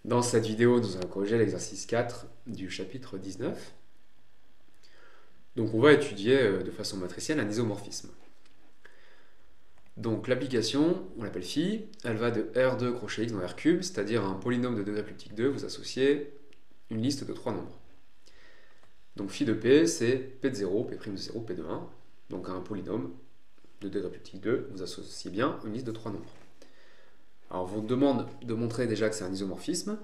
Dans cette vidéo, nous allons corriger l'exercice 4 du chapitre 19. Donc on va étudier de façon matricielle un isomorphisme. Donc l'application, on l'appelle phi, elle va de R2 crochet x dans R3, c'est-à-dire un polynôme de degré plus petit que 2, vous associez une liste de 3 nombres. Donc phi de P, c'est P de 0, P' de 0, P de 1. Donc à un polynôme de degré plus petit que 2, vous associez bien une liste de 3 nombres. Alors on vous demande de montrer déjà que c'est un isomorphisme.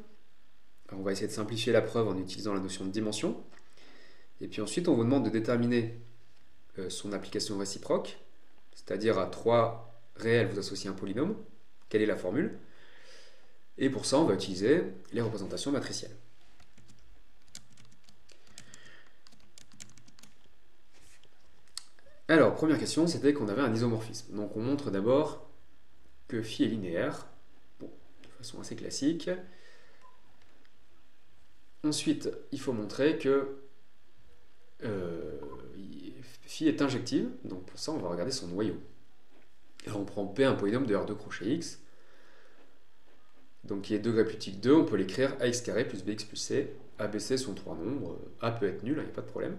Alors, on va essayer de simplifier la preuve en utilisant la notion de dimension. Et puis ensuite, on vous demande de déterminer son application réciproque, c'est-à-dire à 3 réels, vous associez un polynôme. Quelle est la formule? Et pour ça, on va utiliser les représentations matricielles. Alors, première question, c'était qu'on avait un isomorphisme. Donc on montre d'abord que phi est linéaire, bon, de façon assez classique. Ensuite, il faut montrer que phi est injective, donc pour ça on va regarder son noyau. Alors on prend P, un polynôme de R2 crochet x, donc qui est degré plus petit que 2, on peut l'écrire ax carré plus bx plus c. ABC sont 3 nombres, A peut être nul, il n'y a pas de problème.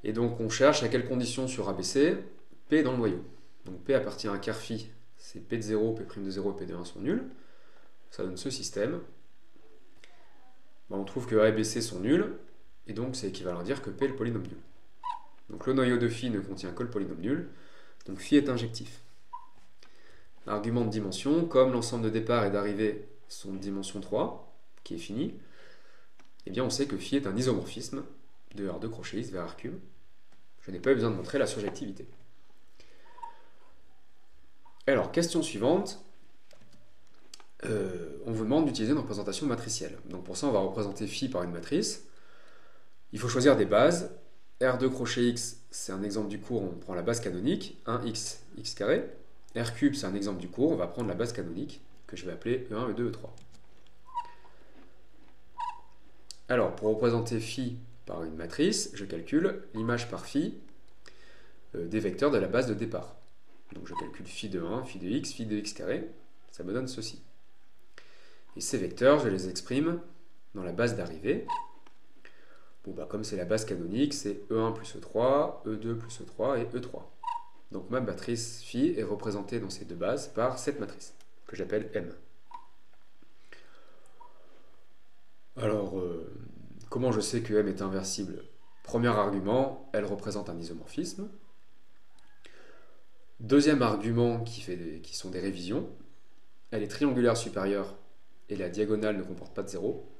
Et donc on cherche à quelles conditions sur ABC, P est dans le noyau. Donc P appartient à un quart phi, c'est P de 0, P' de 0 et P de 1 sont nuls. Ça donne ce système. On trouve que A et BC sont nuls, et donc c'est équivalent à dire que P est le polynôme nul. Donc le noyau de phi ne contient que le polynôme nul, donc phi est injectif. Argument de dimension, comme l'ensemble de départ et d'arrivée sont de dimension 3, qui est fini, eh bien on sait que phi est un isomorphisme de R2 crochet x vers R3. Je n'ai pas eu besoin de montrer la surjectivité. Alors, question suivante. On vous demande d'utiliser une représentation matricielle. Donc pour ça, on va représenter phi par une matrice. Il faut choisir des bases. R2 crochet x, c'est un exemple du cours, on prend la base canonique, 1x, x carré. R3, c'est un exemple du cours, on va prendre la base canonique, que je vais appeler E1, E2, E3. Alors, pour représenter phi par une matrice, je calcule l'image par phi des vecteurs de la base de départ. Donc je calcule phi de 1, phi de x carré, ça me donne ceci. Et ces vecteurs, je les exprime dans la base d'arrivée. Bon, comme c'est la base canonique, c'est E1 plus E3, E2 plus E3 et E3. Donc ma matrice phi est représentée dans ces deux bases par cette matrice, que j'appelle M. Alors, comment je sais que M est inversible? Premier argument, elle représente un isomorphisme. Deuxième argument qui sont des révisions, elle est triangulaire supérieure et la diagonale ne comporte pas de 0.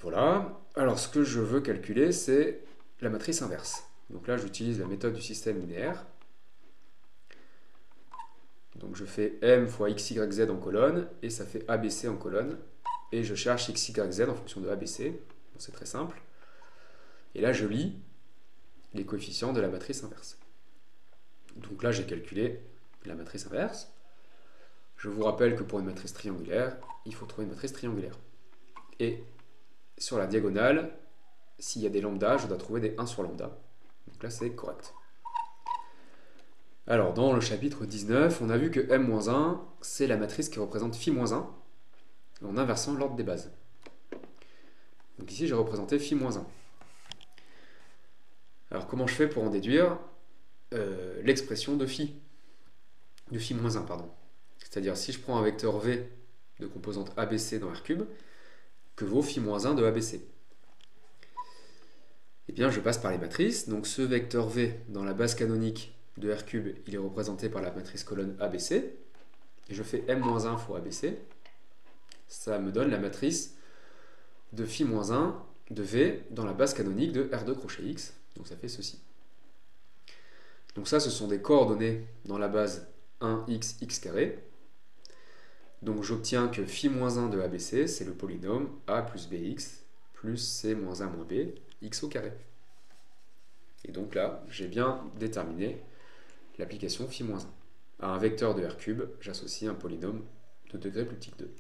Voilà. Alors ce que je veux calculer, c'est la matrice inverse. Donc là, j'utilise la méthode du système linéaire. Donc je fais M fois x, y, z en colonne, et ça fait ABC en colonne. Et je cherche x, y, z en fonction de ABC. Bon, c'est très simple. Et là, je lis les coefficients de la matrice inverse. Donc là, j'ai calculé la matrice inverse. Je vous rappelle que pour une matrice triangulaire, il faut trouver une matrice triangulaire. Et sur la diagonale, s'il y a des lambda, je dois trouver des 1 sur lambda. Donc là, c'est correct. Alors, dans le chapitre 19, on a vu que M-1, c'est la matrice qui représente phi-1 en inversant l'ordre des bases. Donc ici, j'ai représenté phi-1. Alors, comment je fais pour en déduire l'expression de phi? De phi-1, pardon. C'est-à-dire, si je prends un vecteur V de composante ABC dans R3, que vaut phi-1 de ABC? Eh bien, je passe par les matrices. Donc, ce vecteur V dans la base canonique de R3, il est représenté par la matrice colonne ABC. Et je fais M-1 fois ABC. Ça me donne la matrice de phi-1 de V dans la base canonique de R2 crochet x. Donc, ça fait ceci. Donc ça, ce sont des coordonnées dans la base 1x, x carré. Donc j'obtiens que phi-1 de ABC, c'est le polynôme A plus bx plus c moins 1 moins b, x au carré. Et donc là, j'ai bien déterminé l'application phi-1. À un vecteur de R3, j'associe un polynôme de degré plus petit que 2.